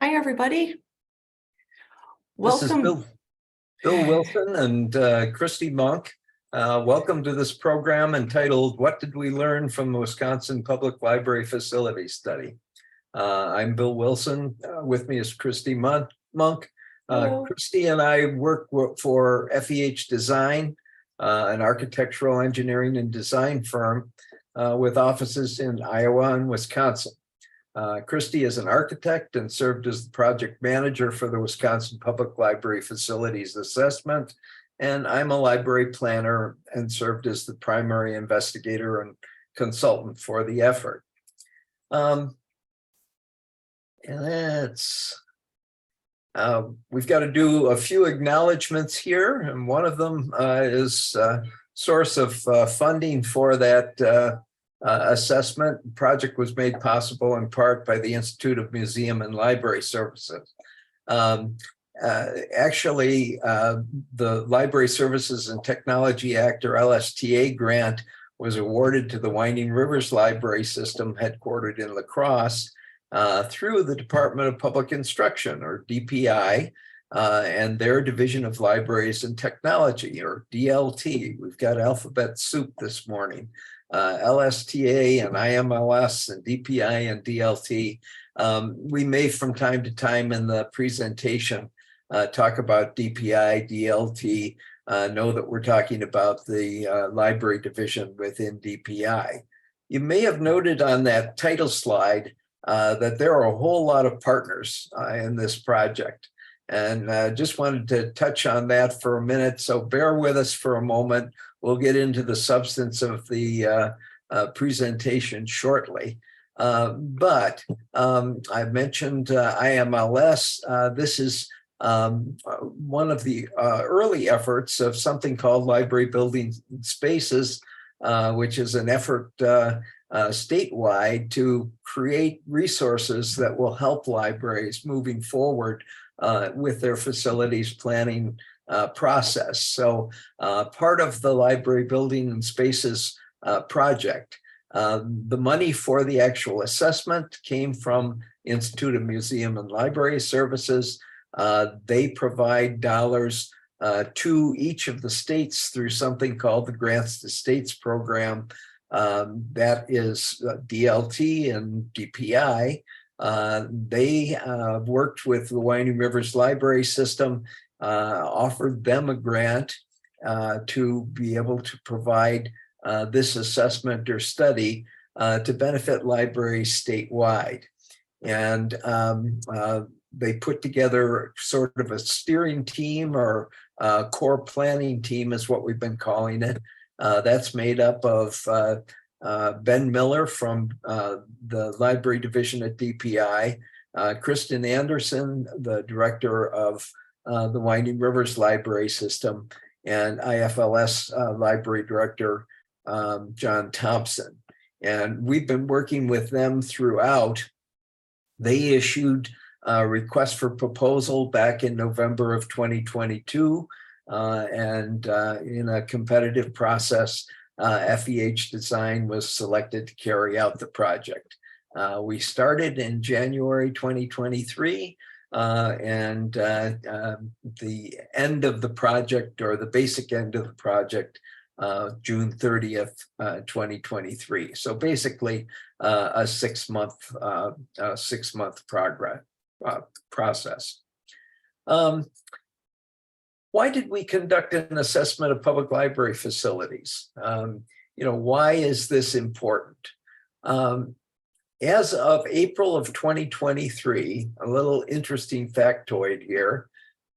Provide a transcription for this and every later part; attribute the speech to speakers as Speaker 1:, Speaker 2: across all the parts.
Speaker 1: Hi, everybody.
Speaker 2: This is
Speaker 1: Welcome.
Speaker 2: Bill Wilson and Christy Monk. Welcome to this program entitled, "What Did We Learn from the Wisconsin Public Library Facility Study?" I'm Bill Wilson. With me is Christy Monk.
Speaker 1: Hello.
Speaker 2: Christy and I work for FEH Design, an architectural engineering and design firm with offices in Iowa and Wisconsin. Christy is an architect and served as the project manager for the Wisconsin Public Library Facilities Assessment. And I'm a library planner and served as the primary investigator and consultant for the effort. We've got to do a few acknowledgements here, and one of them is source of funding for that assessment. The project was made possible in part by the Institute of Museum and Library Services. Actually, the Library Services and Technology Act, or LSTA grant, was awarded to the Winding Rivers Library System headquartered in La Crosse through the Department of Public Instruction, or DPI, and their Division of Libraries and Technology, or DLT. We've got alphabet soup this morning. LSTA and IMLS and DPI and DLT. We may from time to time in the presentation talk about DPI, DLT, know that we're talking about the library division within DPI. You may have noted on that title slide that there are a whole lot of partners in this project. And just wanted to touch on that for a minute. So bear with us for a moment. We'll get into the substance of the presentation shortly. But I mentioned IMLS. This is one of the early efforts of something called Library Building Spaces, which is an effort statewide to create resources that will help libraries moving forward with their facilities planning process. So part of the Library Building and Spaces project, the money for the actual assessment came from Institute of Museum and Library Services. They provide dollars to each of the states through something called the Grants to States program. That is DLT and DPI. They worked with the Winding Rivers Library System, offered them a grant to be able to provide this assessment or study to benefit libraries statewide. And they put together sort of a steering team, or core planning team is what we've been calling it. That's made up of Ben Miller from the library division at DPI, Kristen Anderson, the director of the Winding Rivers Library System, and IFLS library director, John Thompson. And we've been working with them throughout. They issued a request for proposal back in November of 2022. And in a competitive process, FEH Design was selected to carry out the project. We started in January 2023, and the end of the project, or the basic end of the project, June 30th, 2023. So basically a six-month process. Why did we conduct an assessment of public library facilities? Why is this important? As of April of 2023, a little interesting factoid here,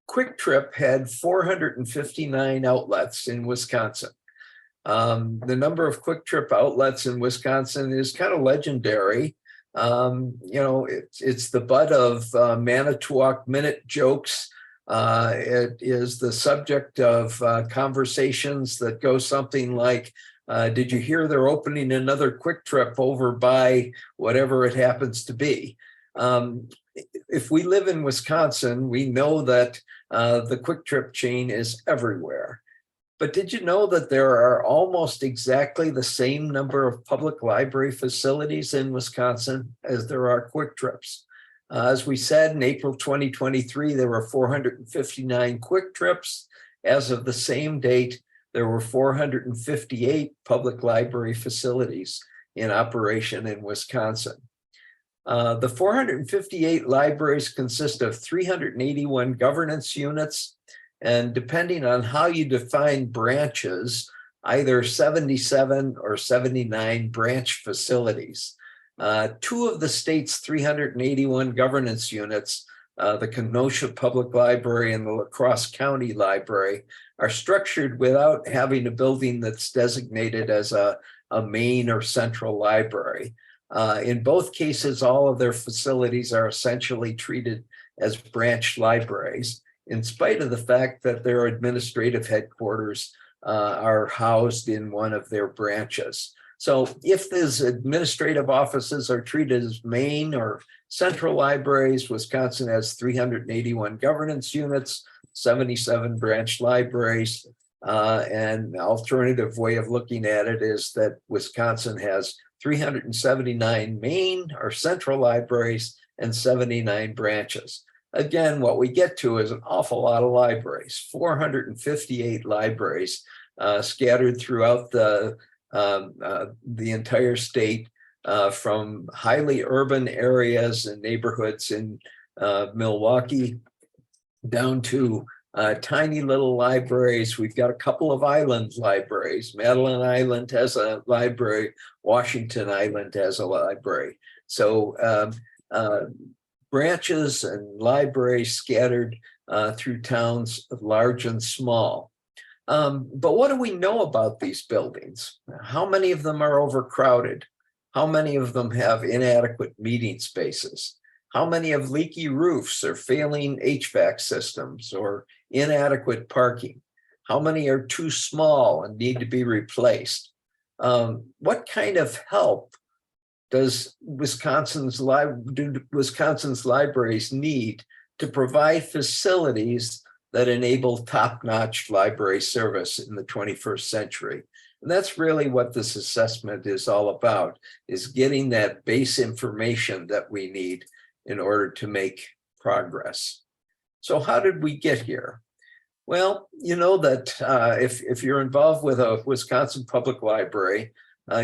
Speaker 2: Quick Trip had 459 outlets in Wisconsin. The number of Quick Trip outlets in Wisconsin is kind of legendary. It's the butt of Manitowoc Minute jokes. It is the subject of conversations that go something like, did you hear they're opening another Quick Trip over by whatever it happens to be? If we live in Wisconsin, we know that the Quick Trip chain is everywhere. But did you know that there are almost exactly the same number of public library facilities in Wisconsin as there are Quick Trips? As we said, in April 2023, there were 459 quick trips. As of the same date, there were 458 public library facilities in operation in Wisconsin. The 458 libraries consist of 381 governance units, and depending on how you define branches, either 77 or 79 branch facilities. Two of the state's 381 governance units, the Kenosha Public Library and the La Crosse County Library, are structured without having a building that's designated as a main or central library. In both cases, all of their facilities are essentially treated as branch libraries, in spite of the fact that their administrative headquarters are housed in one of their branches. So if these administrative offices are treated as main or central libraries, Wisconsin has 381 governance units, 77 branch libraries, and an alternative way of looking at it is that Wisconsin has 379 main or central libraries and 79 branches. Again, what we get to is an awful lot of libraries, 458 libraries scattered throughout the entire state, from highly urban areas and neighborhoods in Milwaukee down to tiny little libraries. We've got a couple of island libraries. Madeline Island has a library. Washington Island has a library. So branches and libraries scattered through towns large and small. But what do we know about these buildings? How many of them are overcrowded? How many of them have inadequate meeting spaces? How many have leaky roofs or failing HVAC systems or inadequate parking? How many are too small and need to be replaced? What kind of help does Wisconsin's libraries need to provide facilities that enable top-notch library service in the 21st century? And that's really what this assessment is all about, is getting that base information that we need in order to make progress. So how did we get here? Well, you know that if you're involved with a Wisconsin public library,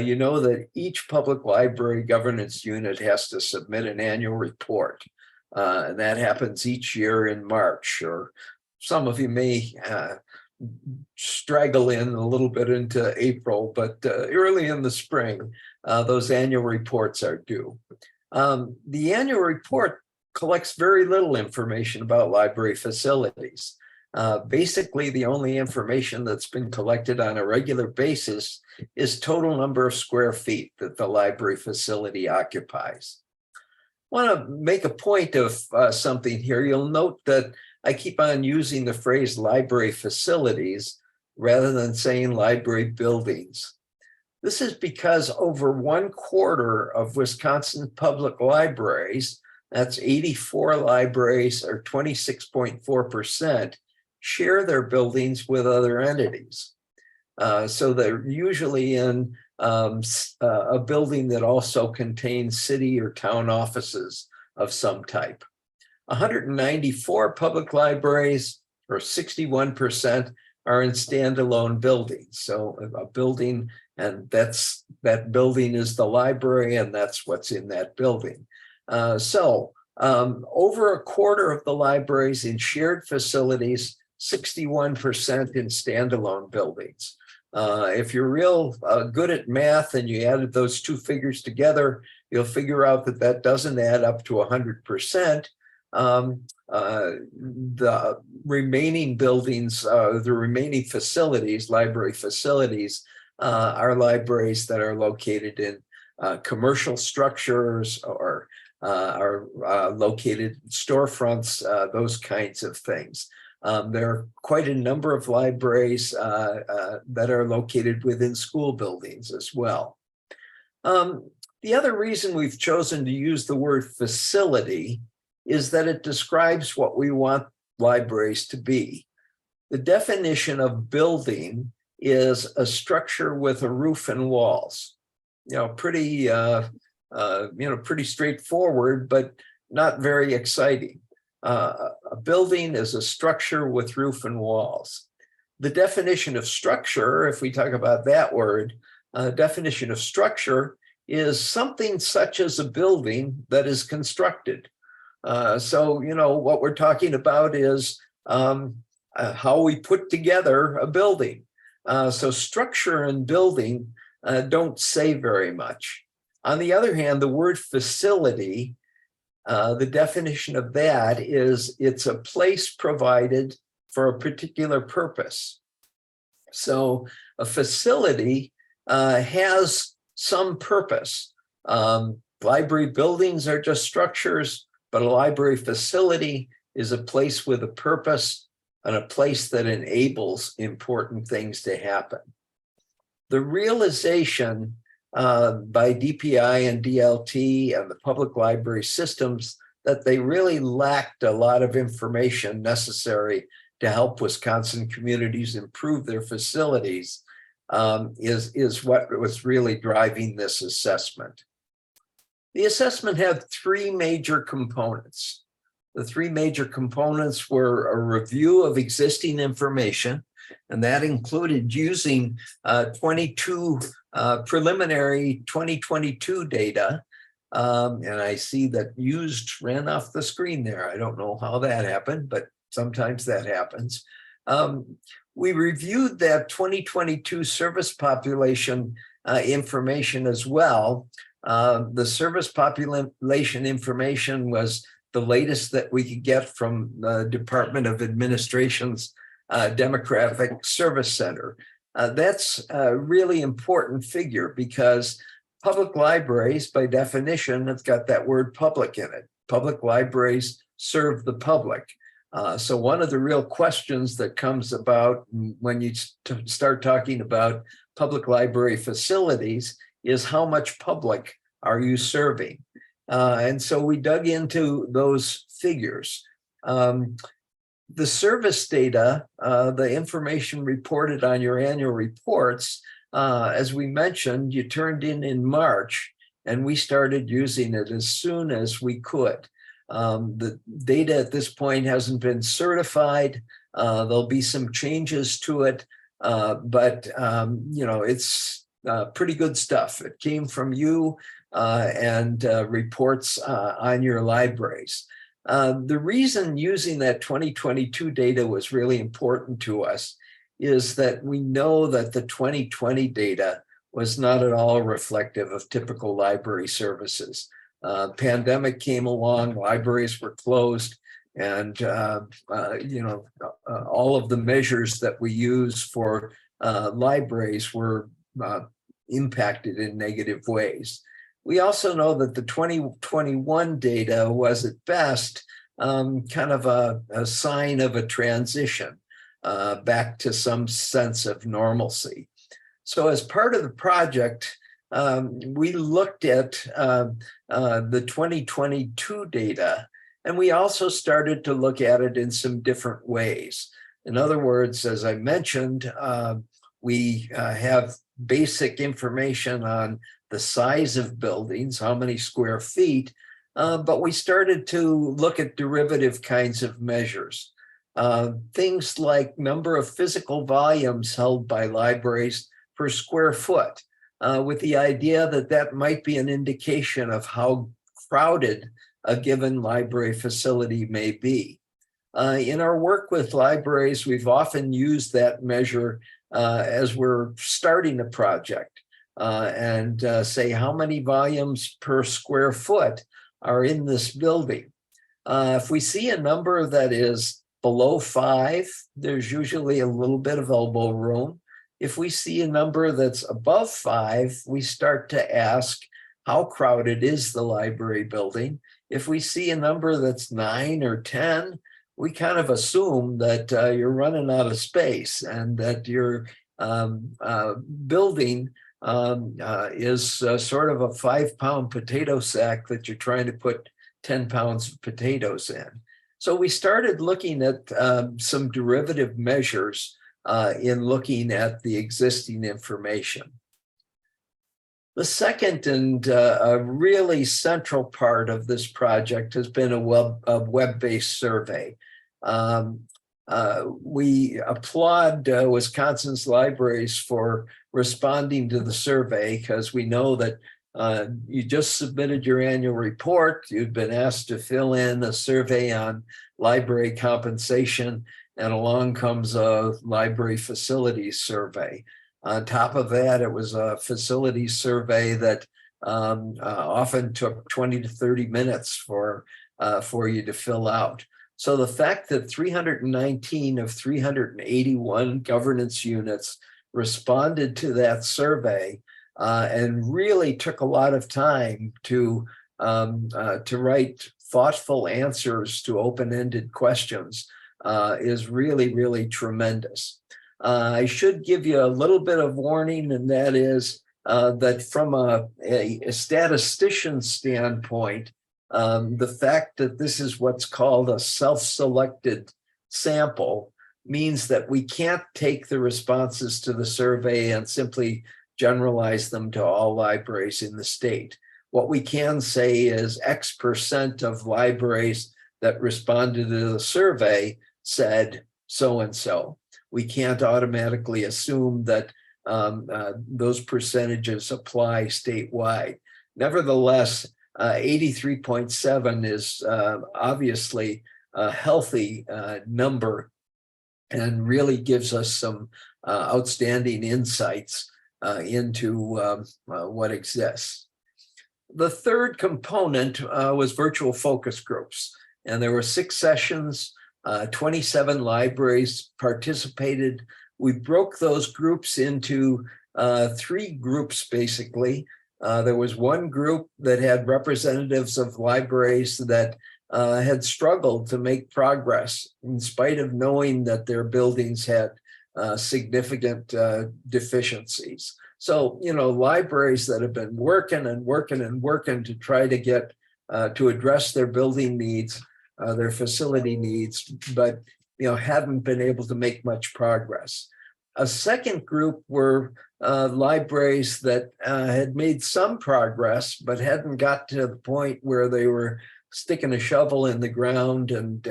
Speaker 2: you know that each public library governance unit has to submit an annual report. And that happens each year in March, or some of you may straggle in a little bit into April, but early in the spring, those annual reports are due. The annual report collects very little information about library facilities. Basically, the only information that's been collected on a regular basis is total number of square feet that the library facility occupies. I want to make a point of something here. You'll note that I keep on using the phrase library facilities rather than saying library buildings. This is because over 1/4 of Wisconsin public libraries, that's 84 libraries or 26.4%, share their buildings with other entities. So they're usually in a building that also contains city or town offices of some type. 194 public libraries, or 61%, are in standalone buildings. So a building, and that building is the library, and that's what's in that building. Over 1/4 of the libraries in shared facilities, 61% in standalone buildings. If you're real good at math and you added those two figures together, you'll figure out that that doesn't add up to 100%. The remaining buildings, the remaining facilities, library facilities, are libraries that are located in commercial structures or are located in storefronts, those kinds of things. There are quite a number of libraries that are located within school buildings as well. The other reason we've chosen to use the word facility is that it describes what we want libraries to be. The definition of building is a structure with a roof and walls. Pretty straightforward, but not very exciting. A building is a structure with roof and walls. The definition of structure, if we talk about that word, definition of structure is something such as a building that is constructed. So, what we're talking about is how we put together a building. So structure and building don't say very much. On the other hand, the word facility, the definition of that is it's a place provided for a particular purpose. So a facility has some purpose. Library buildings are just structures, but a library facility is a place with a purpose and a place that enables important things to happen. The realization by DPI and DLT and the public library systems that they really lacked a lot of information necessary to help Wisconsin communities improve their facilities is what was really driving this assessment. The assessment had three major components. The three major components were a review of existing information, and that included using 22 preliminary 2022 data. And I see that used ran off the screen there. I don't know how that happened, but sometimes that happens. We reviewed that 2022 service population information as well. The service population information was the latest that we could get from the Department of Administration's Demographic Service Center. That's a really important figure because public libraries, by definition, have got that word public in it. Public libraries serve the public. So one of the real questions that comes about when you start talking about public library facilities is how much public are you serving? And so we dug into those figures. The service data, the information reported on your annual reports, as we mentioned, you turned in March, and we started using it as soon as we could. The data at this point hasn't been certified. There'll be some changes to it, but it's pretty good stuff. It came from you and reports on your libraries. The reason using that 2022 data was really important to us is that we know that the 2020 data was not at all reflective of typical library services. Pandemic came along, libraries were closed, and all of the measures that we use for libraries were impacted in negative ways. We also know that the 2021 data was at best kind of a sign of a transition back to some sense of normalcy. So as part of the project, we looked at the 2022 data, and we also started to look at it in some different ways. In other words, as I mentioned, we have basic information on the size of buildings, how many square feet, but we started to look at derivative kinds of measures. Things like number of physical volumes held by libraries per square foot, with the idea that that might be an indication of how crowded a given library facility may be. In our work with libraries, we've often used that measure as we're starting a project and say how many volumes per square foot are in this building. If we see a number that is below 5, there's usually a little bit of elbow room. If we see a number that's above 5, we start to ask, how crowded is the library building? If we see a number that's 9 or 10, we kind of assume that you're running out of space and that your building is sort of a 5-pound potato sack that you're trying to put 10 pounds of potatoes in. So we started looking at some derivative measures in looking at the existing information. The second and a really central part of this project has been a web-based survey. We applaud Wisconsin's libraries for responding to the survey, because we know that you just submitted your annual report. You'd been asked to fill in a survey on library compensation, and along comes a library facilities survey. On top of that, it was a facilities survey that often took 20 to 30 minutes for you to fill out. So the fact that 319 of 381 governance units responded to that survey and really took a lot of time to write thoughtful answers to open-ended questions is really, really tremendous. I should give you a little bit of warning, and that is that from a statistician standpoint, the fact that this is what's called a self-selected sample means that we can't take the responses to the survey and simply generalize them to all libraries in the state. What we can say is X% of libraries that responded to the survey said so-and-so. We can't automatically assume that those percentages apply statewide. Nevertheless, 83.7 is obviously a healthy number and really gives us some outstanding insights into what exists. The third component was virtual focus groups, and there were 6 sessions. 27 libraries participated. We broke those groups into 3 groups, basically. There was one group that had representatives of libraries that had struggled to make progress in spite of knowing that their buildings had significant deficiencies. So, you know, libraries that have been working to try to get to address their building needs, their facility needs, but, you know, haven't been able to make much progress. A second group were libraries that had made some progress, but hadn't got to the point where they were sticking a shovel in the ground and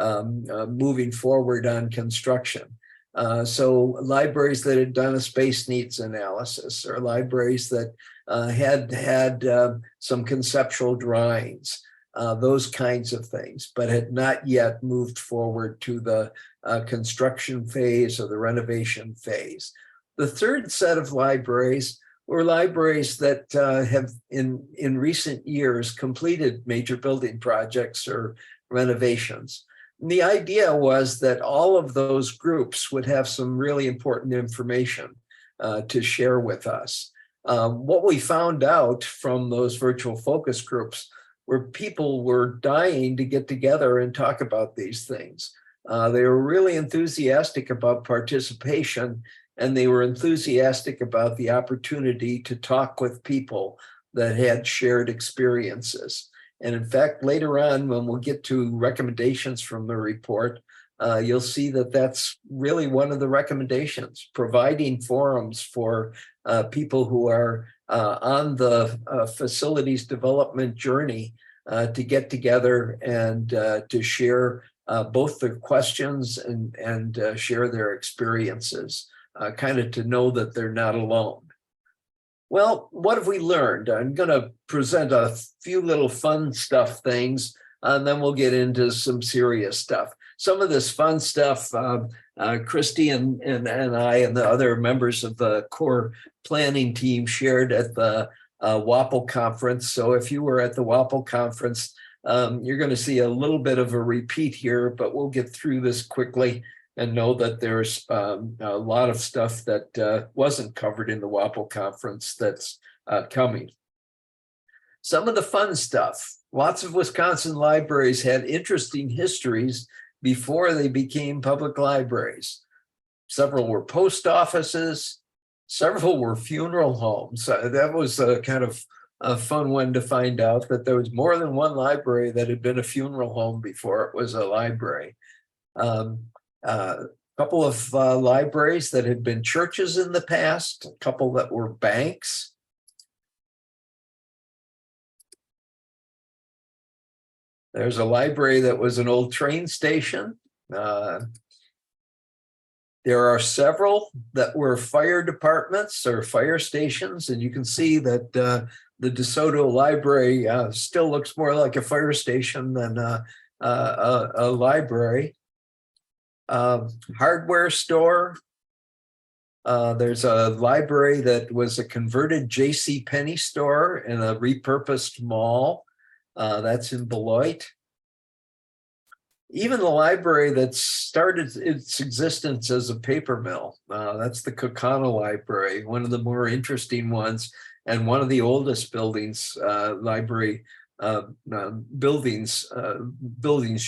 Speaker 2: moving forward on construction. So libraries that had done a space needs analysis, or libraries that had some conceptual drawings, those kinds of things, but had not yet moved forward to the construction phase or the renovation phase. The third set of libraries were libraries that have in recent years completed major building projects or renovations. And the idea was that all of those groups would have some really important information to share with us. What we found out from those virtual focus groups where people were dying to get together and talk about these things. They were really enthusiastic about participation, and they were enthusiastic about the opportunity to talk with people that had shared experiences. And in fact, later on, when we'll get to recommendations from the report, you'll see that that's really one of the recommendations, providing forums for people who are on the facilities development journey to get together and to share both their questions and share their experiences, kind of to know that they're not alone. Well, what have we learned? I'm going to present a few little fun stuff things, and then we'll get into some serious stuff. Some of this fun stuff, Christy and I and the other members of the core planning team shared at the WAPL conference. So if you were at the WAPL conference, you're going to see a little bit of a repeat here, but we'll get through this quickly and know that there's a lot of stuff that wasn't covered in the WAPL conference that's coming. Some of the fun stuff. Lots of Wisconsin libraries had interesting histories before they became public libraries. Several were post offices, several were funeral homes. That was a kind of a fun one to find out, that there was more than one library that had been a funeral home before it was a library. A couple of libraries that had been churches in the past, a couple that were banks, There's a library that was an old train station. There are several that were fire departments or fire stations, and you can see that the DeSoto Library still looks more like a fire station than a library. Hardware store. There's a library that was a converted J.C. Penney store in a repurposed mall. That's in Beloit. Even the library that started its existence as a paper mill, that's the Kokana Library, one of the more interesting ones, and one of the oldest buildings, buildings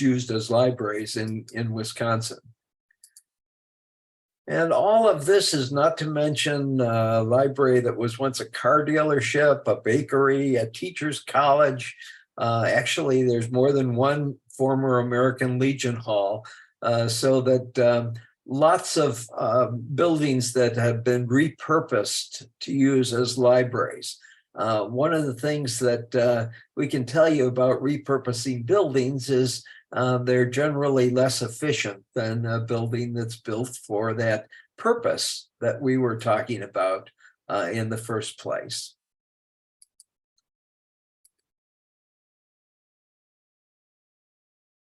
Speaker 2: used as libraries in Wisconsin. And all of this is not to mention a library that was once a car dealership, a bakery, a teacher's college. Actually, there's more than one former American Legion Hall, so that lots of buildings that have been repurposed to use as libraries. One of the things that we can tell you about repurposing buildings is they're generally less efficient than a building that's built for that purpose that we were talking about in the first place.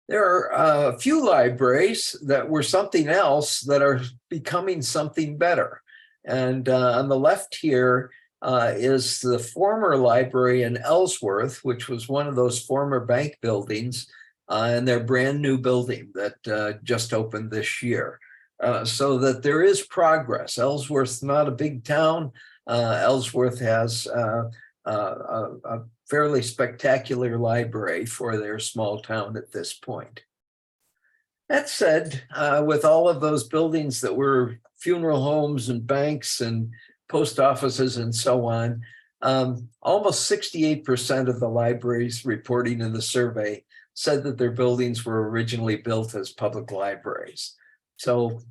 Speaker 2: There are a few libraries that were something else that are becoming something better. And on the left here is the former library in Ellsworth, which was one of those former bank buildings, and their brand new building that just opened this year. So that there is progress. Ellsworth's not a big town. Ellsworth has a fairly spectacular library for their small town at this point. That said, with all of those buildings that were funeral homes and banks and post offices and so on, almost 68% of the libraries reporting in the survey said that their buildings were originally built as public libraries. So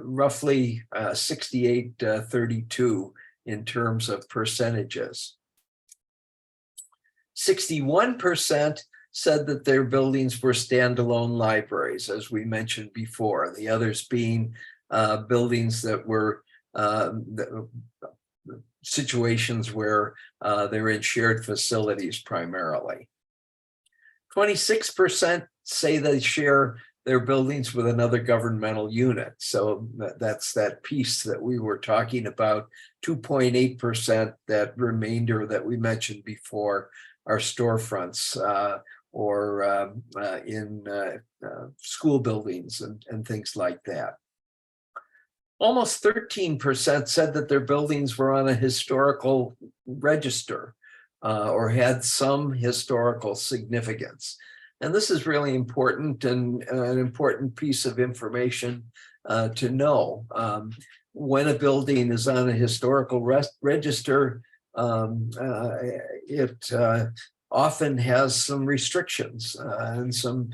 Speaker 2: roughly 68-32 in terms of percentages. 61% said that their buildings were standalone libraries, as we mentioned before, the others being buildings that were situations where they're in shared facilities primarily. 26% say they share their buildings with another governmental unit. So that's that piece that we were talking about. 2.8%, that remainder that we mentioned before, are storefronts or in school buildings and things like that. Almost 13% said that their buildings were on a historical register or had some historical significance. And this is really important and an important piece of information to know. When a building is on a historical register, it often has some restrictions and some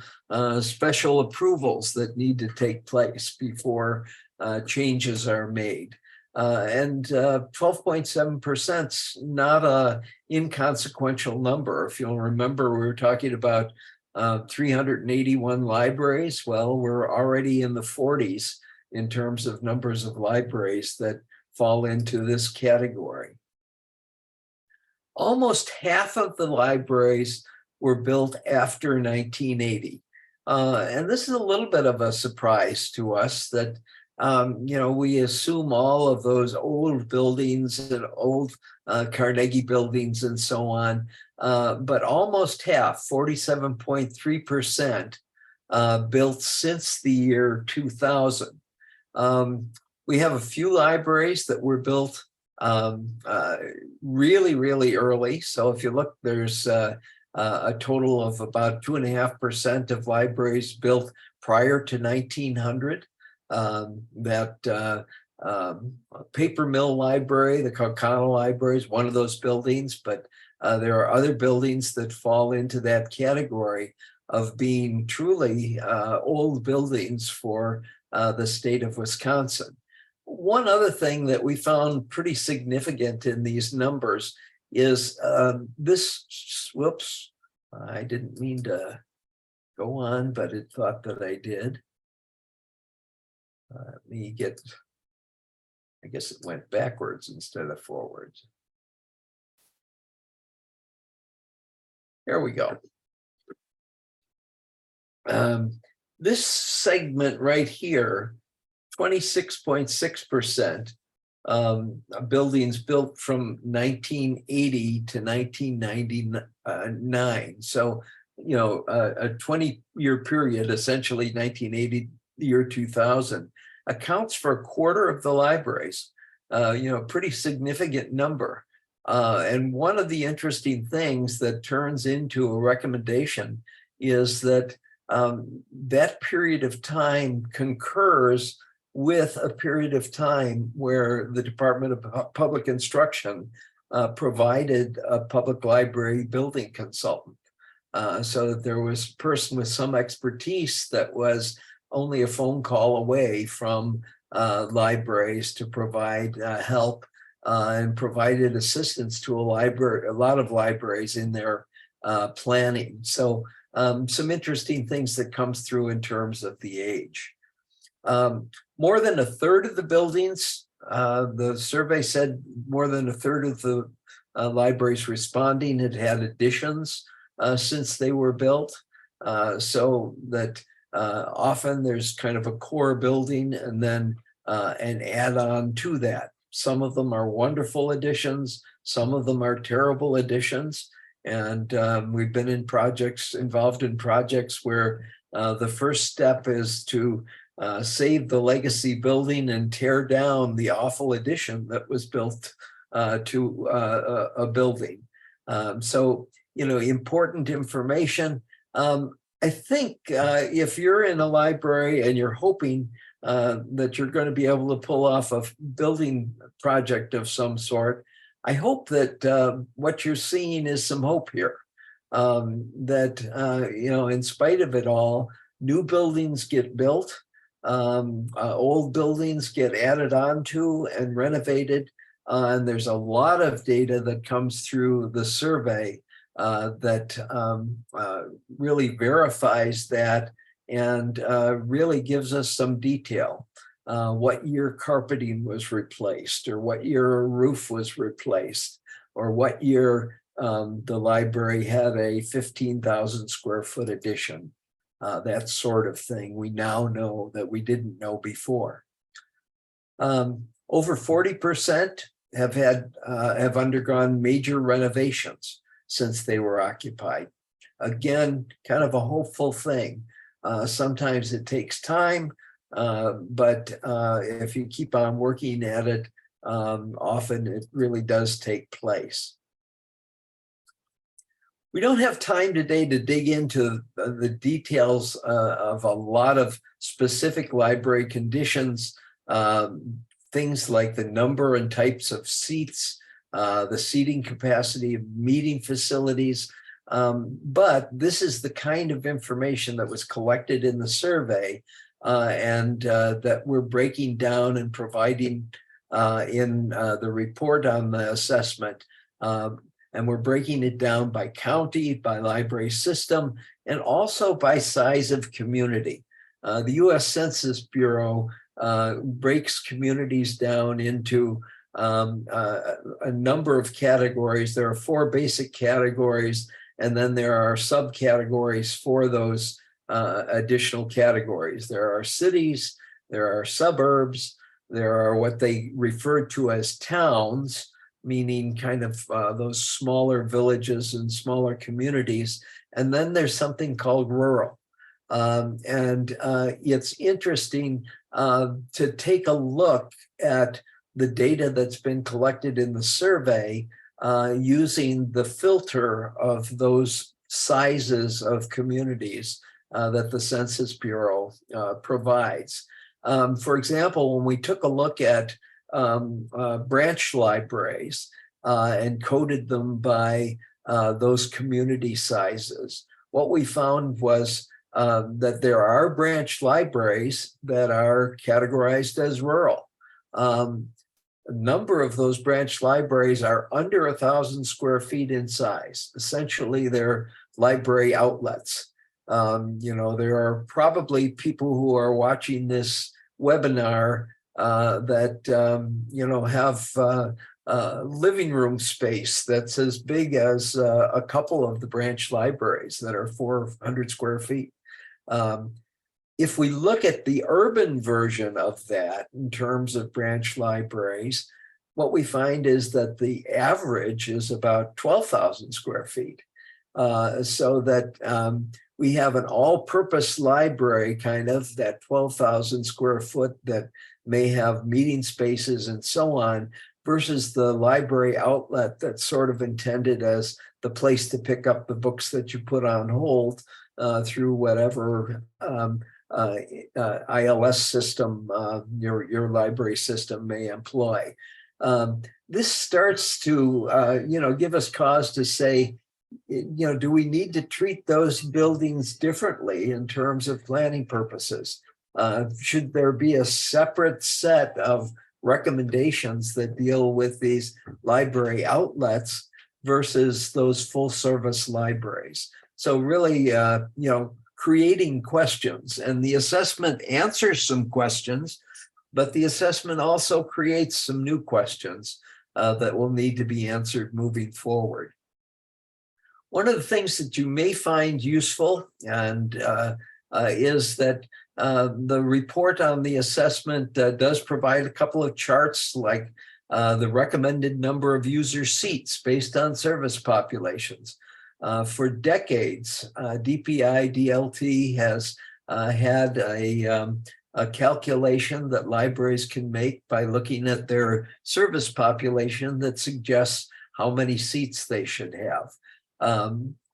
Speaker 2: special approvals that need to take place before changes are made. And 12.7% is not an inconsequential number. If you'll remember, we were talking about 381 libraries. Well, we're already in the 40s in terms of numbers of libraries that fall into this category. Almost half of the libraries were built after 1980. And this is a little bit of a surprise to us that, we assume all of those old buildings and old Carnegie buildings and so on, but almost half, 47.3%, built since the year 2000. We have a few libraries that were built really, really early. So if you look, there's a total of about 2.5% of libraries built prior to 1900. That paper mill library, the Kokana Library, is one of those buildings, but there are other buildings that fall into that category of being truly old buildings for the state of Wisconsin. One other thing that we found pretty significant in these numbers is this, whoops, I didn't mean to go on, but it thought that I did. Let me get, I guess it went backwards instead of forwards. Here we go. This segment right here, 26.6%, buildings built from 1980 to 1999. So, you know, a 20-year period, essentially 1980 year 2000, accounts for a quarter of the libraries. You know, pretty significant number. And one of the interesting things that turns into a recommendation is that that period of time concurs with a period of time where the Department of Public Instruction provided a public library building consultant. So that there was a person with some expertise that was only a phone call away from libraries to provide help and provided assistance to a lot of libraries in their planning. So some interesting things that comes through in terms of the age. More than a third of the buildings, the survey said more than a third of the libraries responding had had additions since they were built. So that often there's kind of a core building and then an add-on to that. Some of them are wonderful additions, some of them are terrible additions. And we've been involved in projects where the first step is to save the legacy building and tear down the awful addition that was built to a building. So, you know, important information. I think if you're in a library and you're hoping that you're going to be able to pull off a building project of some sort, I hope that what you're seeing is some hope here. That, you know, in spite of it all, new buildings get built, old buildings get added on to and renovated. And there's a lot of data that comes through the survey that really verifies that and really gives us some detail. What year carpeting was replaced, or what year a roof was replaced, or what year the library had a 15,000 square foot addition. That sort of thing we now know that we didn't know before. Over 40% have undergone major renovations since they were occupied. Again, kind of a hopeful thing. Sometimes it takes time, but if you keep on working at it, often it really does take place. We don't have time today to dig into the details of a lot of specific library conditions, things like the number and types of seats, the seating capacity of meeting facilities. But this is the kind of information that was collected in the survey and that we're breaking down and providing in the report on the assessment. And we're breaking it down by county, by library system, and also by size of community. The US Census Bureau breaks communities down into a number of categories. There are 4 basic categories, and then there are subcategories for those additional categories. There are cities, there are suburbs, there are what they refer to as towns, meaning kind of those smaller villages and smaller communities. And then there's something called rural. And it's interesting to take a look at the data that's been collected in the survey using the filter of those sizes of communities that the Census Bureau provides. For example, when we took a look at branch libraries and coded them by those community sizes, what we found was that there are branch libraries that are categorized as rural. A number of those branch libraries are under 1,000 square feet in size. Essentially, they're library outlets. There are probably people who are watching this webinar that have living room space that's as big as a couple of the branch libraries that are 400 square feet. If we look at the urban version of that in terms of branch libraries, what we find is that the average is about 12,000 square feet. So that we have an all-purpose library, kind of that 12,000 square foot that may have meeting spaces and so on, versus the library outlet that's sort of intended as the place to pick up the books that you put on hold through whatever ILS system your library system may employ. This starts to give us cause to say, do we need to treat those buildings differently in terms of planning purposes? Should there be a separate set of recommendations that deal with these library outlets versus those full service libraries? So really, creating questions, and the assessment answers some questions, but the assessment also creates some new questions that will need to be answered moving forward. One of the things that you may find useful is that the report on the assessment does provide a couple of charts, like the recommended number of user seats based on service populations. For decades, DPI DLT has had a calculation that libraries can make by looking at their service population that suggests how many seats they should have.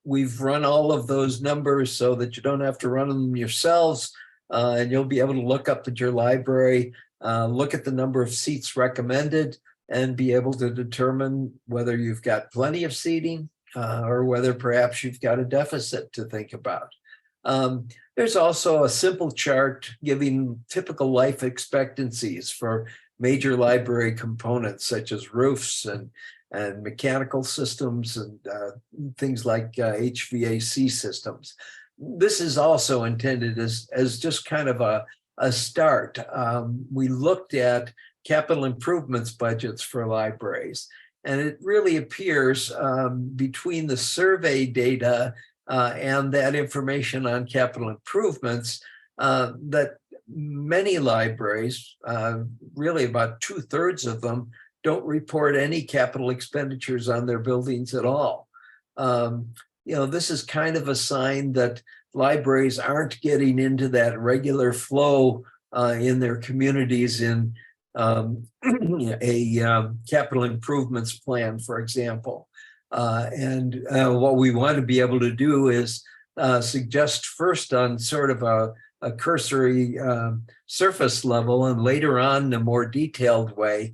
Speaker 2: We've run all of those numbers so that you don't have to run them yourselves, and you'll be able to look up at your library, look at the number of seats recommended, and be able to determine whether you've got plenty of seating or whether perhaps you've got a deficit to think about. There's also a simple chart giving typical life expectancies for major library components such as roofs and mechanical systems and things like HVAC systems. This is also intended as just kind of a start. We looked at capital improvements budgets for libraries, and it really appears between the survey data and that information on capital improvements that many libraries, really about 2/3 of them, don't report any capital expenditures on their buildings at all. This is kind of a sign that libraries aren't getting into that regular flow in their communities in a capital improvements plan, for example. And what we want to be able to do is suggest first on sort of a cursory surface level, and later on in a more detailed way,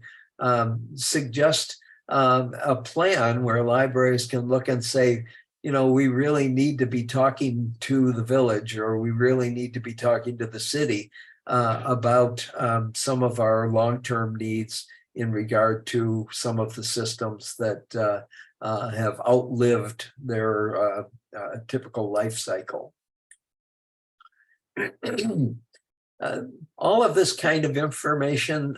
Speaker 2: suggest a plan where libraries can look and say, we really need to be talking to the village, or we really need to be talking to the city about some of our long-term needs in regard to some of the systems that have outlived their typical life cycle. All of this kind of information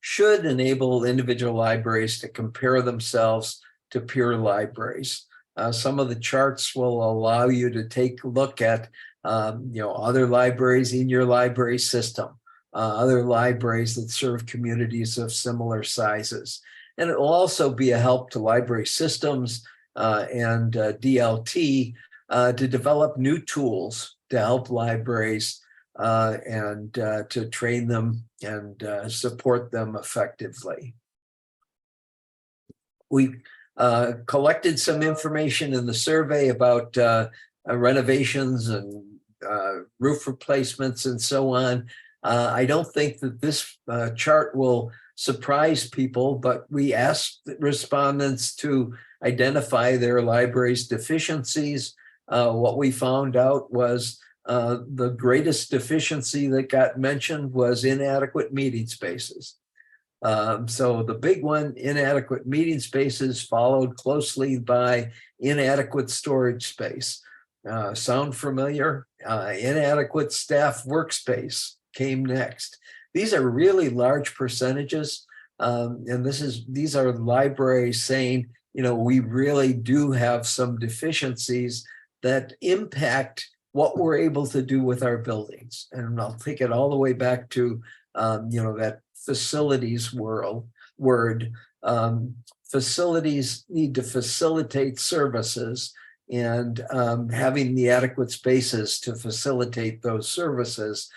Speaker 2: should enable individual libraries to compare themselves to peer libraries. Some of the charts will allow you to take a look at other libraries in your library system, other libraries that serve communities of similar sizes. And it will also be a help to library systems and DLT to develop new tools to help libraries and to train them and support them effectively. We collected some information in the survey about renovations and roof replacements and so on. I don't think that this chart will surprise people, but we asked respondents to identify their library's deficiencies. What we found out was the greatest deficiency that got mentioned was inadequate meeting spaces. So the big one, inadequate meeting spaces, followed closely by inadequate storage space. Sound familiar? Inadequate staff workspace came next. These are really large percentages. And these are libraries saying, we really do have some deficiencies that impact what we're able to do with our buildings. And I'll take it all the way back to, that facilities word. Facilities need to facilitate services, and having the adequate spaces to facilitate those services,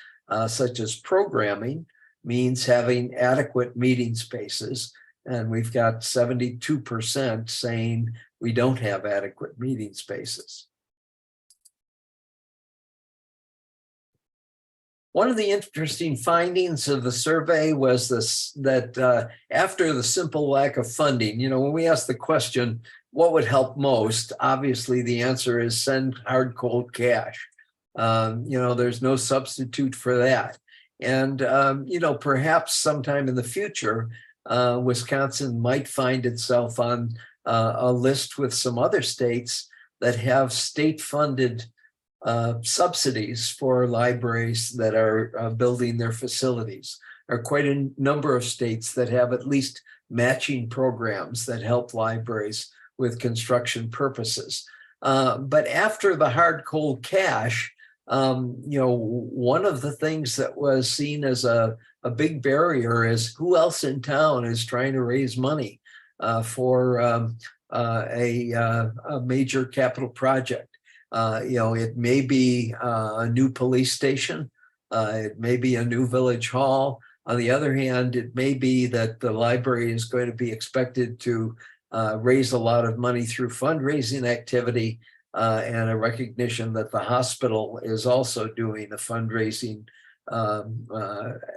Speaker 2: such as programming, means having adequate meeting spaces. And we've got 72% saying we don't have adequate meeting spaces. One of the interesting findings of the survey was that after the simple lack of funding, when we ask the question, what would help most? Obviously, the answer is send hard, cold cash. There's no substitute for that. And, perhaps sometime in the future, Wisconsin might find itself on a list with some other states that have state-funded subsidies for libraries that are building their facilities. There are quite a number of states that have at least matching programs that help libraries with construction purposes. But after the hard, cold cash, one of the things that was seen as a big barrier is who else in town is trying to raise money for a major capital project. It may be a new police station. It may be a new village hall. On the other hand, it may be that the library is going to be expected to raise a lot of money through fundraising activity and a recognition that the hospital is also doing a fundraising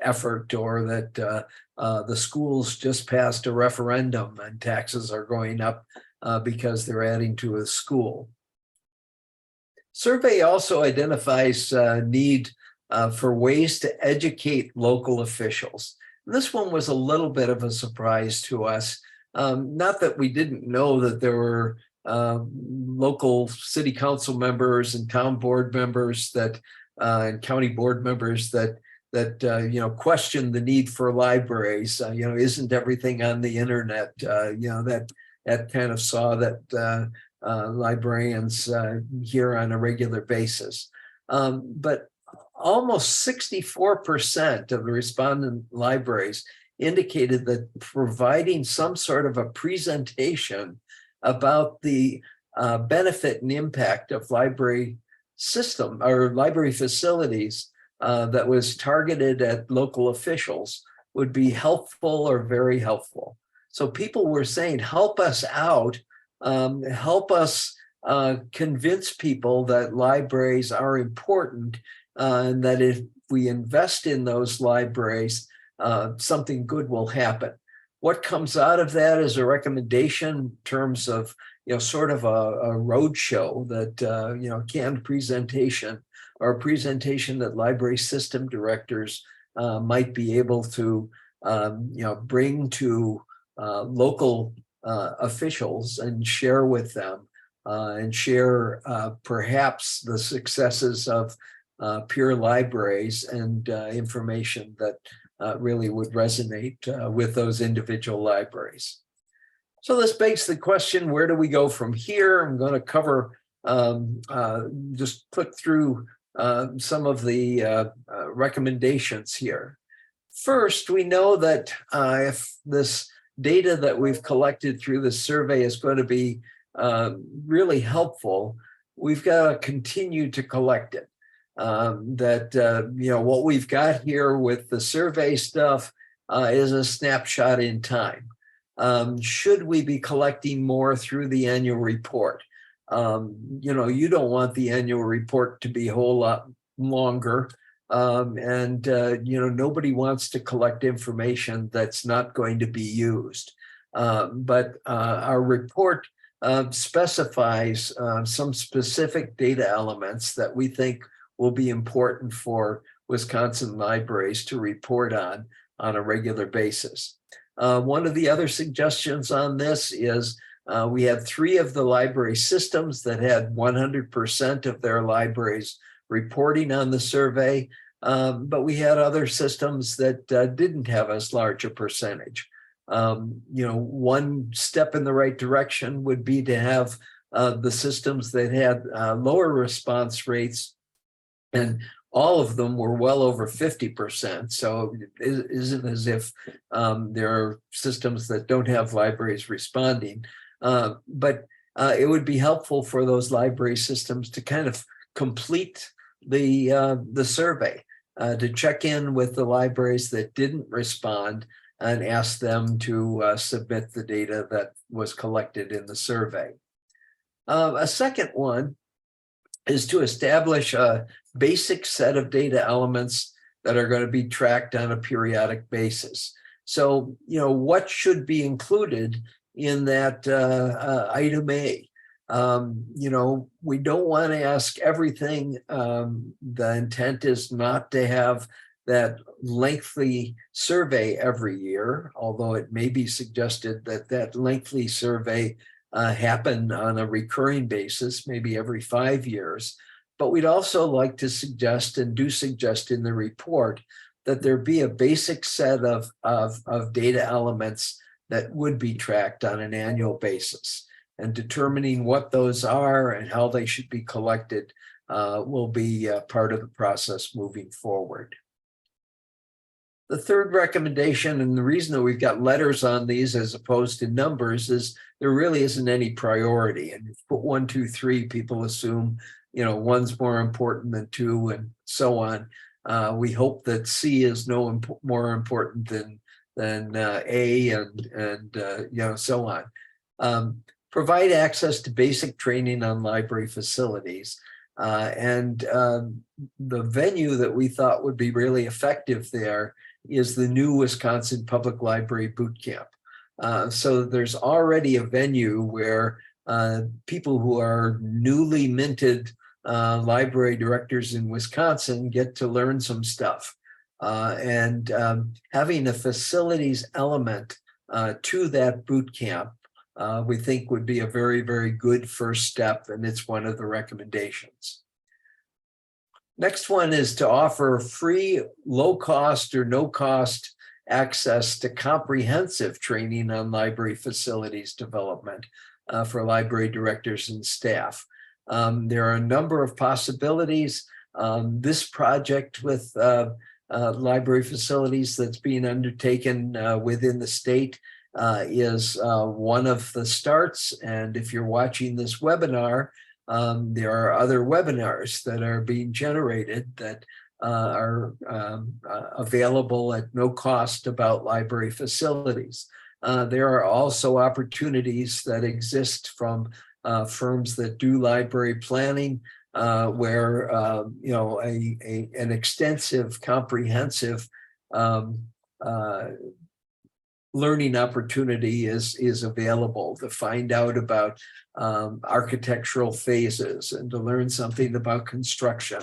Speaker 2: effort, or that the schools just passed a referendum and taxes are going up because they're adding to a school. Survey also identifies need for ways to educate local officials. And this one was a little bit of a surprise to us. Not that we didn't know that there were local city council members and town board members and county board members that question the need for libraries. Isn't everything on the internet? That kind of saw that librarians here on a regular basis. But almost 64% of the respondent libraries indicated that providing some sort of a presentation about the benefit and impact of library system or library facilities that was targeted at local officials would be helpful or very helpful. So people were saying, help us out, help us convince people that libraries are important, and that if we invest in those libraries, something good will happen. What comes out of that is a recommendation in terms of, sort of a roadshow that, canned presentation, or a presentation that library system directors might be able to, bring to local officials and share with them, and share perhaps the successes of peer libraries and information that really would resonate with those individual libraries. So this begs the question, where do we go from here? I'm going to cover, just click through some of the recommendations here. First, we know that if this data that we've collected through the survey is going to be really helpful, we've got to continue to collect it. What we've got here with the survey stuff is a snapshot in time. Should we be collecting more through the annual report? You don't want the annual report to be a whole lot longer. Nobody wants to collect information that's not going to be used. But our report specifies some specific data elements that we think will be important for Wisconsin libraries to report on a regular basis. One of the other suggestions on this is We had 3 of the library systems that had 100% of their libraries reporting on the survey, but we had other systems that didn't have as large a percentage. One step in the right direction would be to have the systems that had lower response rates, and all of them were well over 50%. So it isn't as if there are systems that don't have libraries responding, but it would be helpful for those library systems to kind of complete the survey, to check in with the libraries that didn't respond and ask them to submit the data that was collected in the survey. A second one is to establish a basic set of data elements that are going to be tracked on a periodic basis. So, what should be included in that item A? We don't want to ask everything. The intent is not to have that lengthy survey every year, although it may be suggested that that lengthy survey happen on a recurring basis, maybe every 5 years. But we'd also like to suggest, and do suggest in the report, that there be a basic set of data elements that would be tracked on an annual basis. And determining what those are and how they should be collected will be part of the process moving forward. The third recommendation, and the reason that we've got letters on these as opposed to numbers, is there really isn't any priority. And if you put 1, 2, 3, people assume, one's more important than 2, and so on. We hope that C is no more important than A, and so on. Provide access to basic training on library facilities. And the venue that we thought would be really effective there is the new Wisconsin Public Library Boot Camp. So there's already a venue where people who are newly minted library directors in Wisconsin get to learn some stuff. And having a facilities element to that boot camp, we think would be a very, very good first step, and it's one of the recommendations. Next one is to offer free, low cost or no cost access to comprehensive training on library facilities development for library directors and staff. There are a number of possibilities. This project with library facilities that's being undertaken within the state is one of the starts. And if you're watching this webinar, there are other webinars that are being generated that are available at no cost about library facilities. There are also opportunities that exist from firms that do library planning, where an extensive, comprehensive learning opportunity is available to find out about architectural phases and to learn something about construction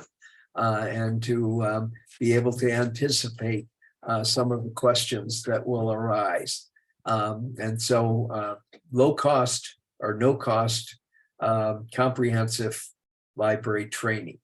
Speaker 2: and to be able to anticipate some of the questions that will arise. And so low cost or no cost comprehensive library training.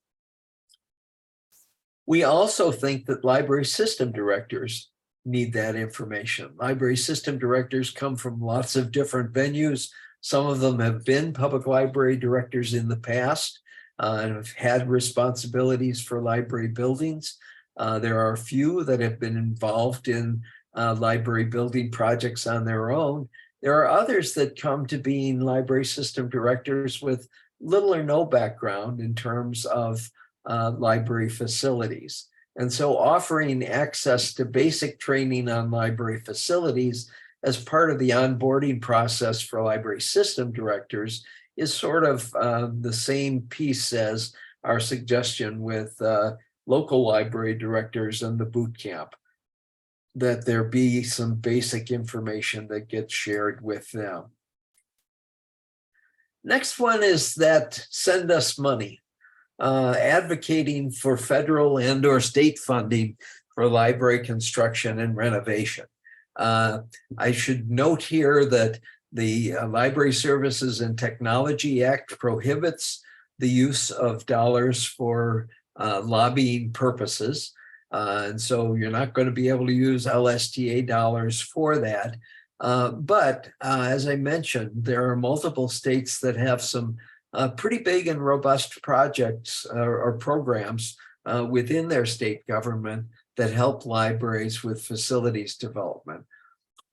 Speaker 2: We also think that library system directors need that information. Library system directors come from lots of different venues. Some of them have been public library directors in the past and have had responsibilities for library buildings. There are a few that have been involved in library building projects on their own. There are others that come to being library system directors with little or no background in terms of library facilities. And so offering access to basic training on library facilities as part of the onboarding process for library system directors is sort of the same piece as our suggestion with local library directors and the boot camp, that there be some basic information that gets shared with them. Next one is that send us money. Advocating for federal and or state funding for library construction and renovation. I should note here that The Library Services and Technology Act prohibits the use of dollars for lobbying purposes. And so you're not going to be able to use LSTA dollars for that. But as I mentioned, there are multiple states that have some pretty big and robust projects or programs within their state government that help libraries with facilities development.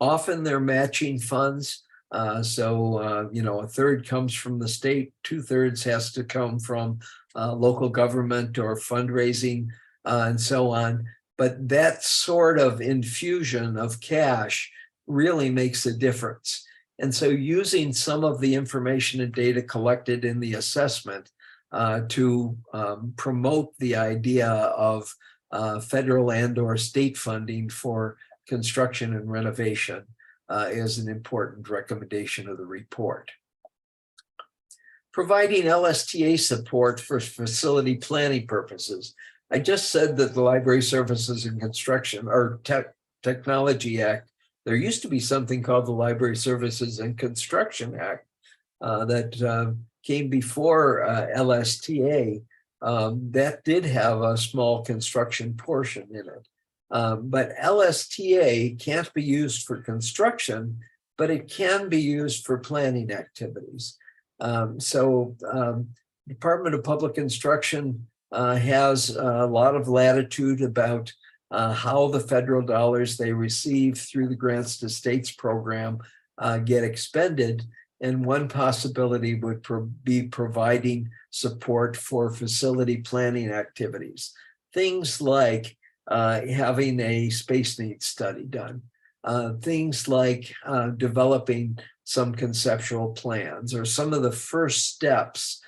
Speaker 2: Often they're matching funds. A third comes from the state, 2/3 has to come from local government or fundraising and so on. But that sort of infusion of cash really makes a difference. And so using some of the information and data collected in the assessment to promote the idea of federal and/or state funding for construction and renovation is an important recommendation of the report. Providing LSTA support for facility planning purposes. I just said that the Library Services and Construction or Technology Act, there used to be something called the Library Services and Construction Act that came before LSTA. That did have a small construction portion in it. But LSTA can't be used for construction, but it can be used for planning activities. Department of Public Instruction has a lot of latitude about how the federal dollars they receive through the Grants to States program get expended. And one possibility would be providing support for facility planning activities. Things like having a space needs study done. Things like developing some conceptual plans or some of the first steps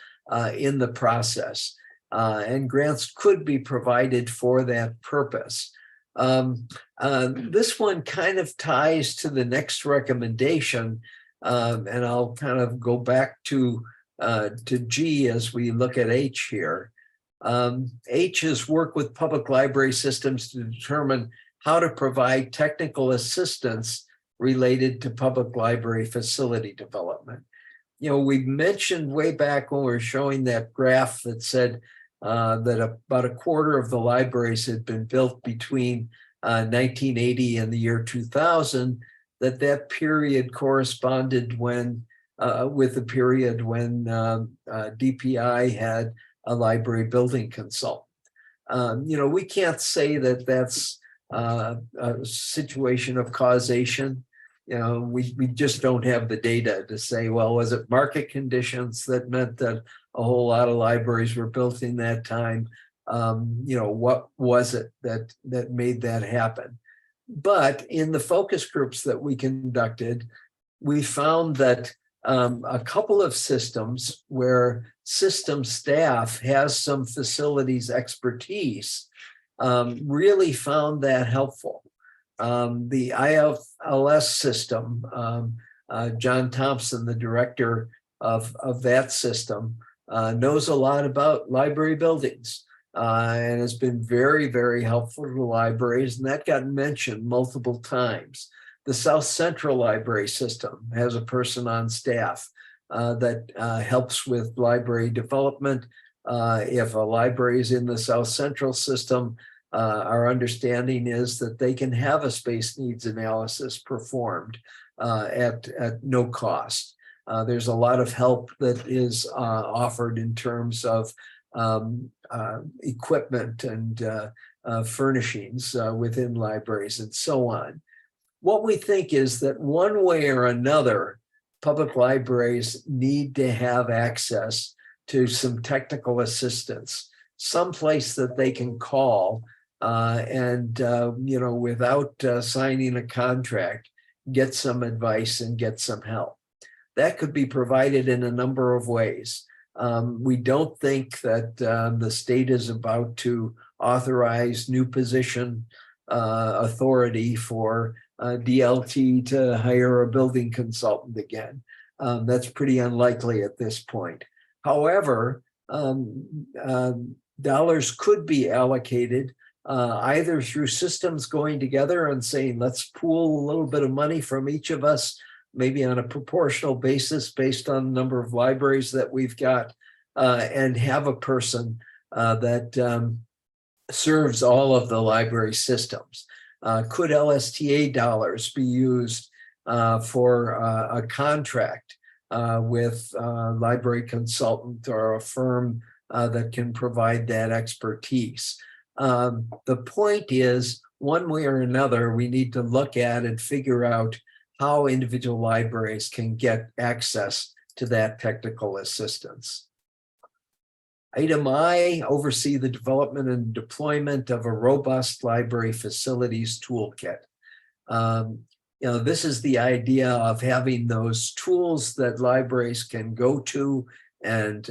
Speaker 2: in the process. And grants could be provided for that purpose. This one kind of ties to the next recommendation, and I'll kind of go back to G as we look at H here. H is work with public library systems to determine how to provide technical assistance related to public library facility development. You know, we mentioned way back when we were showing that graph that said that about a quarter of the libraries had been built between 1980 and the year 2000, that period corresponded when with the period when DPI had a library building consultant. We can't say that that's a situation of causation. We just don't have the data to say, well, was it market conditions that meant that a whole lot of libraries were built in that time? What was it that made that happen? But in the focus groups that we conducted, we found that a couple of systems where system staff has some facilities expertise really found that helpful. The IFLS system, John Thompson, the director of that system, knows a lot about library buildings and has been very, very helpful to libraries, and that got mentioned multiple times. The South Central Library System has a person on staff that helps with library development. If a library is in the South Central system, our understanding is that they can have a space needs analysis performed at no cost. There's a lot of help that is offered in terms of equipment and furnishings within libraries and so on. What we think is that one way or another, public libraries need to have access to some technical assistance, someplace that they can call without signing a contract, get some advice and get some help. That could be provided in a number of ways. We don't think that the state is about to authorize new position authority for DLT to hire a building consultant again. That's pretty unlikely at this point. However, dollars could be allocated either through systems going together and saying, let's pool a little bit of money from each of us maybe on a proportional basis based on the number of libraries that we've got, and have a person that serves all of the library systems. Could LSTA dollars be used for a contract with a library consultant or a firm that can provide that expertise? The point is, one way or another, we need to look at and figure out how individual libraries can get access to that technical assistance. Item I, oversee the development and deployment of a robust library facilities toolkit. This is the idea of having those tools that libraries can go to and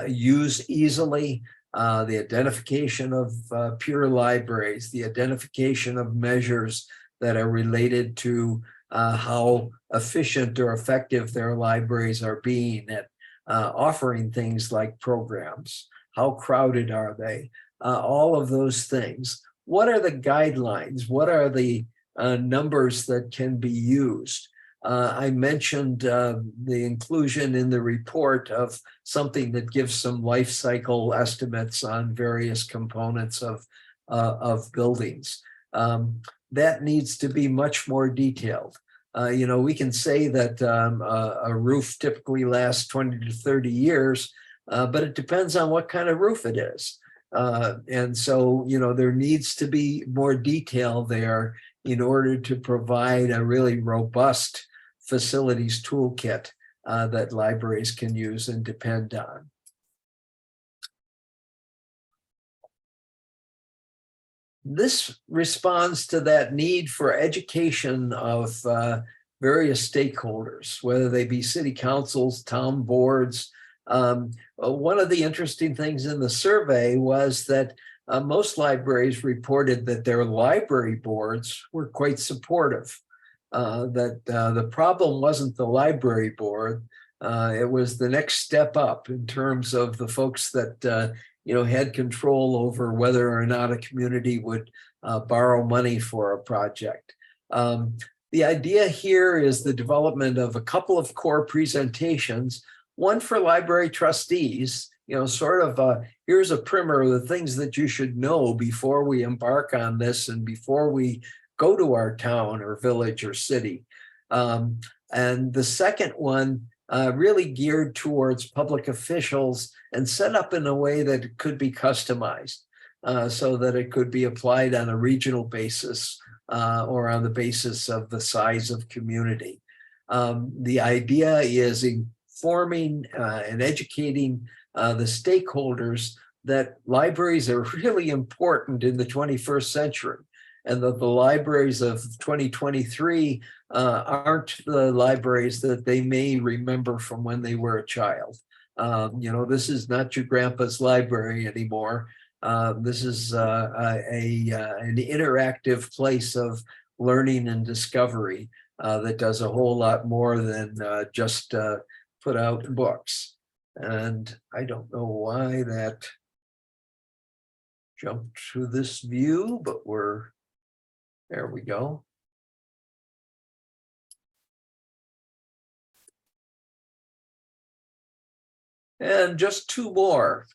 Speaker 2: use easily. The identification of peer libraries, the identification of measures that are related to how efficient or effective their libraries are being at offering things like programs. How crowded are they? All of those things. What are the guidelines? What are the numbers that can be used? I mentioned the inclusion in the report of something that gives some life cycle estimates on various components of buildings. That needs to be much more detailed. We can say that a roof typically lasts 20 to 30 years, but it depends on what kind of roof it is. And so, there needs to be more detail there in order to provide a really robust facilities toolkit that libraries can use and depend on. This responds to that need for education of various stakeholders, whether they be city councils, town boards. One of the interesting things in the survey was that most libraries reported that their library boards were quite supportive, that the problem wasn't the library board, it was the next step up in terms of the folks that had control over whether or not a community would borrow money for a project. The idea here is the development of a couple of core presentations, one for library trustees, here's a primer of the things that you should know before we embark on this and before we go to our town or village or city. And the second one really geared towards public officials and set up in a way that it could be customized so that it could be applied on a regional basis or on the basis of the size of community. The idea is informing and educating the stakeholders that libraries are really important in the 21st century, and that the libraries of 2023 aren't the libraries that they may remember from when they were a child. This is not your grandpa's library anymore. This is an interactive place of learning and discovery that does a whole lot more than just put out books. And I don't know why that jumped to this view, but there we go. And just two more.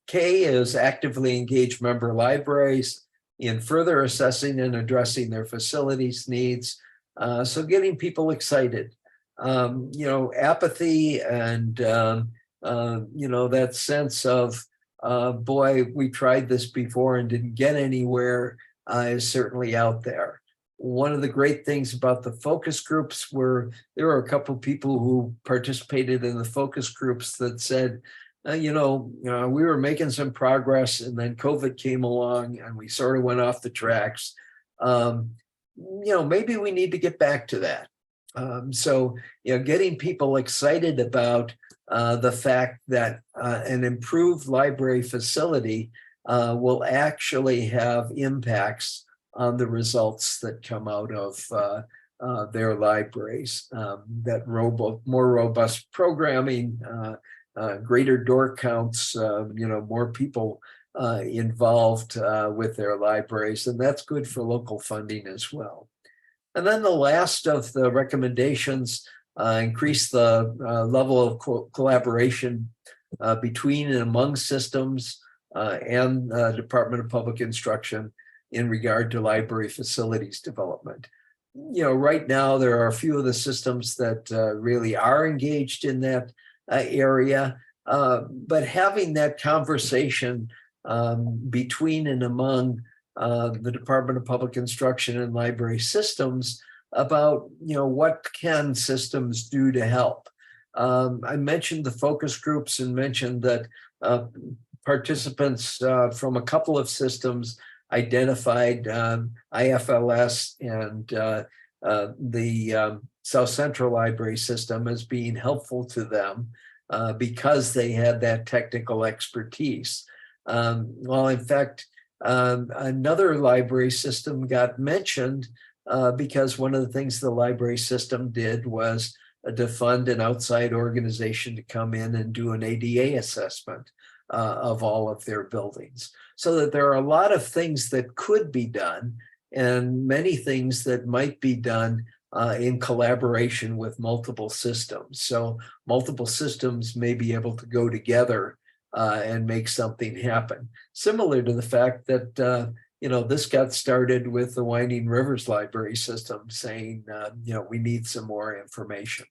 Speaker 2: K is actively engage member libraries in further assessing and addressing their facilities needs. So getting people excited. Apathy and, that sense of, boy, we tried this before and didn't get anywhere is certainly out there. One of the great things about the focus groups were there were a couple of people who participated in the focus groups that said, we were making some progress and then COVID came along and we sort of went off the tracks. Maybe we need to get back to that. So getting people excited about the fact that an improved library facility will actually have impacts on the results that come out of their libraries, that more robust programming, greater door counts, more people involved with their libraries, and that's good for local funding as well. And then the last of the recommendations, increase the level of collaboration between and among systems and Department of Public Instruction in regard to library facilities development. Right now there are a few of the systems that really are engaged in that area, but having that conversation between and among the Department of Public Instruction and library systems about, what can systems do to help. I mentioned the focus groups and mentioned that participants from a couple of systems identified IFLS and the South Central Library System as being helpful to them because they had that technical expertise. Well, in fact, another library system got mentioned because one of the things the library system did was to fund an outside organization to come in and do an ADA assessment of all of their buildings. So that there are a lot of things that could be done and many things that might be done in collaboration with multiple systems. So multiple systems may be able to go together and make something happen. Similar to the fact that, this got started with the Winding Rivers Library System saying, we need some more information.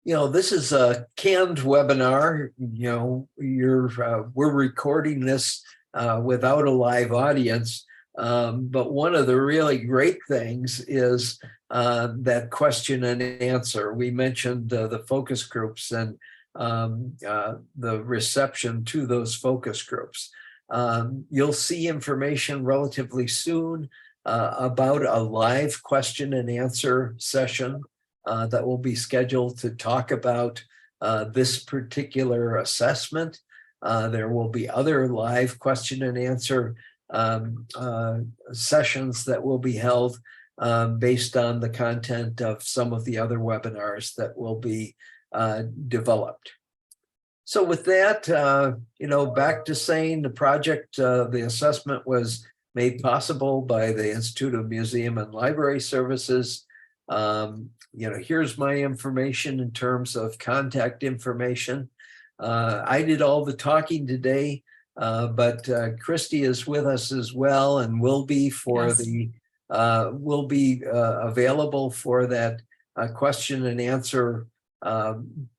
Speaker 2: This is a canned webinar. We're recording this without a live audience. But one of the really great things is that question and answer. We mentioned the focus groups and the reception to those focus groups. You'll see information relatively soon about a live question and answer session that will be scheduled to talk about this particular assessment. There will be other live question and answer sessions that will be held based on the content of some of the other webinars that will be developed. So with that, back to saying the project, the assessment was made possible by the Institute of Museum and Library Services. Here's my information in terms of contact information. I did all the talking today, but Christy is with us as well and will be for available for that question and answer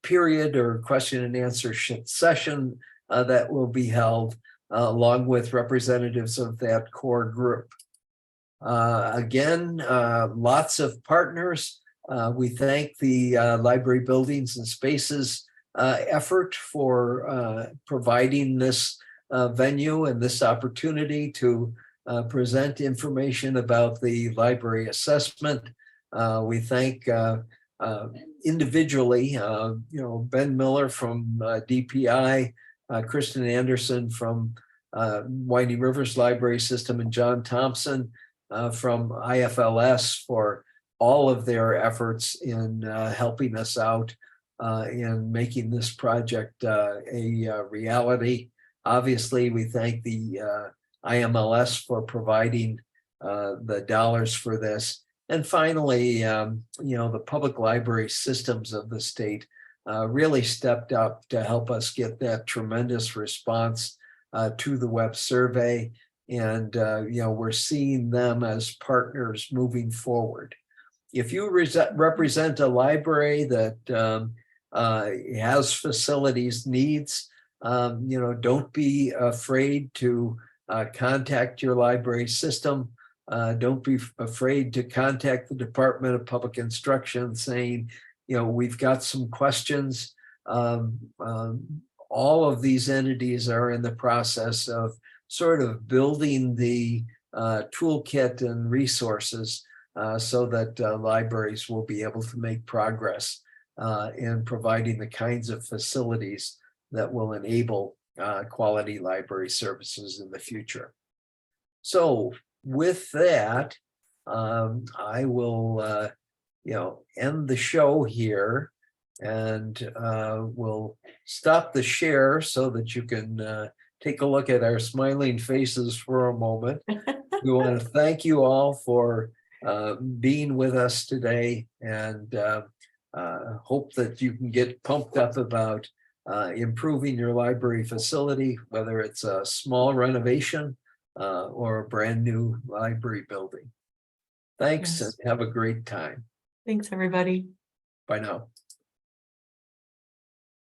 Speaker 2: period or question and answer session that will be held along with representatives of that core group. Again, lots of partners. We thank the Library Buildings and Spaces effort for providing this venue and this opportunity to present information about the library assessment. We thank individually, Ben Miller from DPI, Kristen Anderson from Winding Rivers Library System, and John Thompson from IFLS for all of their efforts in helping us out in making this project a reality. Obviously, we thank the IMLS for providing the dollars for this. And finally, the public library systems of the state really stepped up to help us get that tremendous response to the web survey. And, we're seeing them as partners moving forward. If you represent a library that has facilities needs, don't be afraid to contact your library system. Don't be afraid to contact the Department of Public Instruction saying, we've got some questions. All of these entities are in the process of sort of building the toolkit and resources so that libraries will be able to make progress in providing the kinds of facilities that will enable quality library services in the future. So with that, I will, end the show here and we'll stop the share so that you can take a look at our smiling faces for a moment. We want to thank you all for being with us today, and hope that you can get pumped up about improving your library facility, whether it's a small renovation or a brand new library building. Thanks,
Speaker 1: Yes.
Speaker 2: and have a great time.
Speaker 1: Thanks, everybody.
Speaker 2: Bye now.